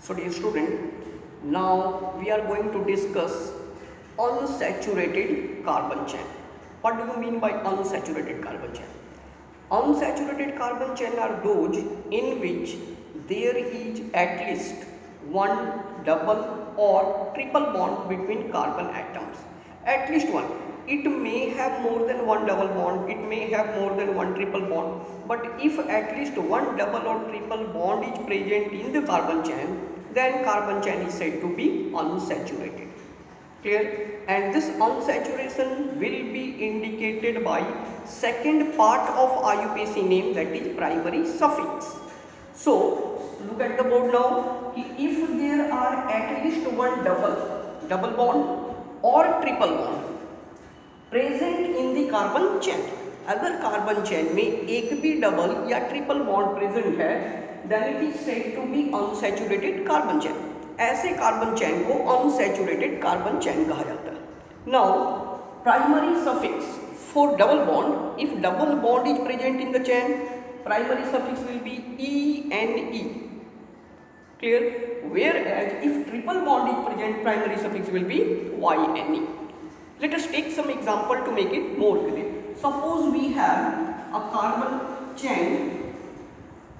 So dear student, now we are going to discuss unsaturated carbon chain. What do you mean by unsaturated carbon chain? Unsaturated carbon chain are those in which there is at least one double or triple bond between carbon atoms. At least one. It may have more than one double bond, it may have more than one triple bond, but if at least one double or triple bond is present in the carbon chain, then carbon chain is said to be unsaturated. Clear? And this unsaturation will be indicated by second part of IUPAC name, that is primary suffix. So look at the board now. If there are at least one double bond or triple bond present in the carbon chain, अगर carbon chain में एक भी double या triple bond present है, then it is said to be unsaturated carbon chain. ऐसे carbon chain को unsaturated carbon chain कहा जाता है. Now primary suffix for double bond, if double bond is present in the chain, primary suffix will be ENE. Clear? Whereas if triple bond is present, primary suffix will be YNE. Let us take some example to make it more clear. Suppose we have a carbon chain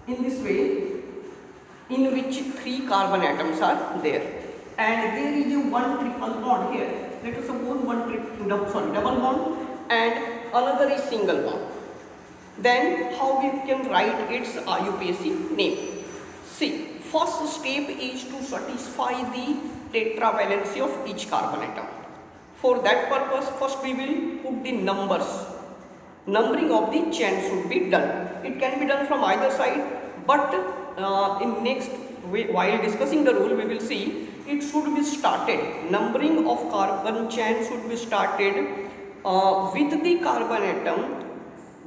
in this way, in which 3 carbon atoms are there, and there is a one triple bond here. Let us suppose double bond and another is single bond. Then how we can write its IUPAC name? See, first step is to satisfy the tetravalency of each carbon atom. For that purpose, first we will put the numbers. Numbering of the chain should be done. It can be done from either side, but in next while discussing the rule, we will see it should be started. Numbering of carbon chain should be started with the carbon atom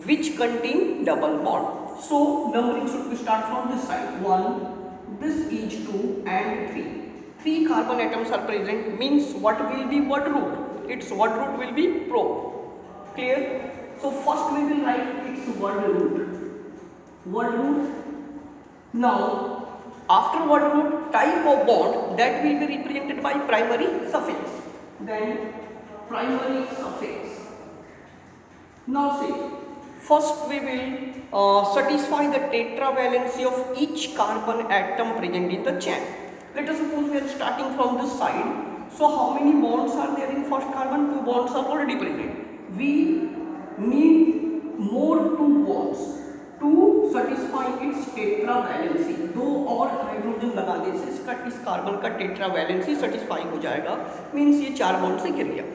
which contain double bond. So numbering should be start from this side. 1, this is 2 and 3. 3 carbon atoms are present, means what will be word root? Its word root will be pro. Clear? So first we will write its word root. Word root. Now after word root, type of bond that will be represented by primary suffix. Then primary suffix. Now see, first we will satisfy the tetravalency of each carbon atom present in the chain. Let us suppose we are starting from this side. So how many bonds are there in first carbon? 2 bonds are already present. We need more 2 bonds to satisfy its tetravalency. 2 और hydrogen लगाने से इसका इस carbon का tetravalency satisfy हो जाएगा, means ये 4 bond से गिर गया.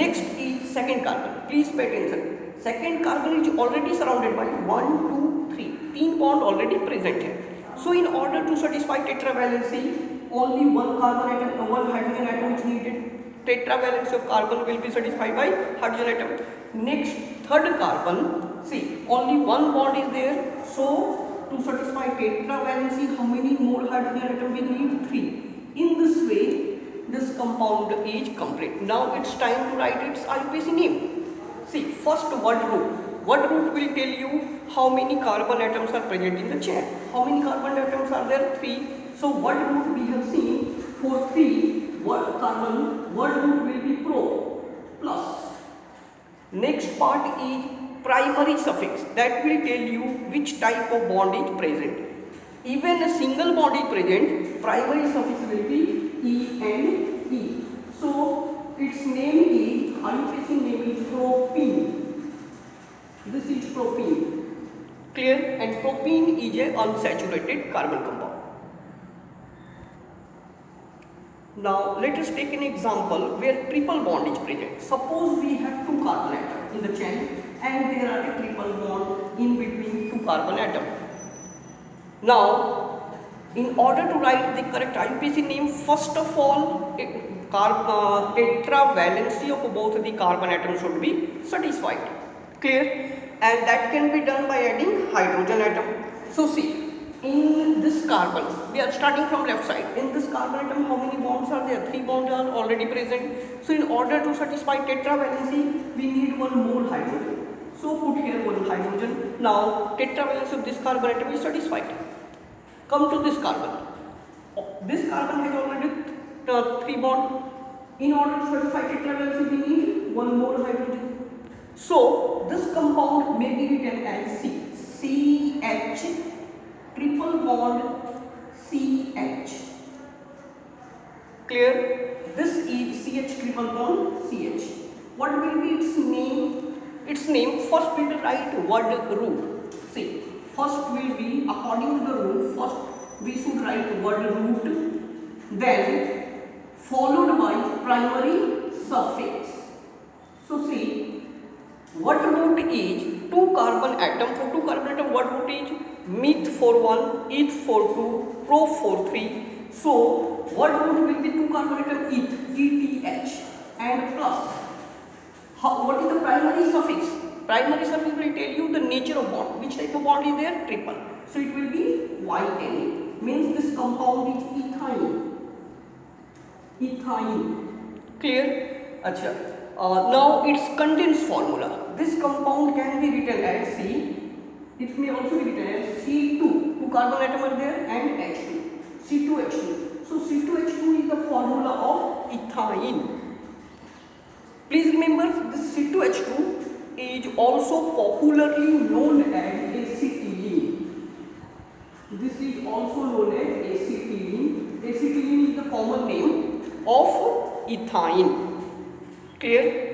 Next is second carbon. Please pay attention. Second carbon is already surrounded by 1, 2, 3. 3 bond already present है. So in order to satisfy tetravalency, only one carbon atom, one hydrogen atom is needed. Tetravalency of carbon will be satisfied by hydrogen atom. Next, third carbon, see, only one bond is there. So to satisfy tetravalency, how many more hydrogen atom we need? 3. In this way, this compound is complete. Now it's time to write its IUPAC name. See, first word root. Word root will tell you how many carbon atoms are present in the chain. How many carbon atoms are there? 3. So word root we have seen for 3 word root will be pro plus. Next part is primary suffix, that will tell you which type of bond is present. Even a single bond is present, primary suffix will be ENE. So its name is, IUPAC name is propene. This is propene. Clear? And propene is a unsaturated carbon compound. Now let us take an example where triple bond is present. Suppose we have 2 carbon atoms in the chain and there are a triple bond in between 2 carbon atoms. Now in order to write the correct IUPAC name, first of all tetravalency of both the carbon atoms should be satisfied. Clear? And that can be done by adding hydrogen atom. So see, in this carbon, we are starting from left side. In this carbon atom, how many bonds are there? 3 bonds are already present. So in order to satisfy tetravalency, we need one more hydrogen. So put here one hydrogen. Now tetravalency of this carbon atom is satisfied. Come to this carbon. This carbon has already 3 bond. In order to certify tetravalence, we need one more hydrogen. So this compound may be written as CH triple bond CH. Clear? This is CH triple bond CH. What will be its name? Its name, first we will write word root. See, first will be, according to the rule, first we should write word root, then followed by primary suffix. So see, word root is 2 carbon atom. For 2 carbon atom, word root is meth for 1, eth for 2, pro for 3. So word root will be 2 carbon atom eth, ETH, and plus. What is the primary suffix? Primary suffix will tell you the nature of bond. Which type of bond is there? Triple. So it will be YN. Means this compound is ethyne. Ethyne. Clear? Acha. Now its condensed formula. This compound can be written as C. It may also be written as C2. 2 carbon atom are there and H2. C2H2. So C2H2 is the formula of ethyne. Please remember, this C2H2 is also popularly known as acetylene. This is also known as acetylene. Acetylene is the common name of ethyne. Clear?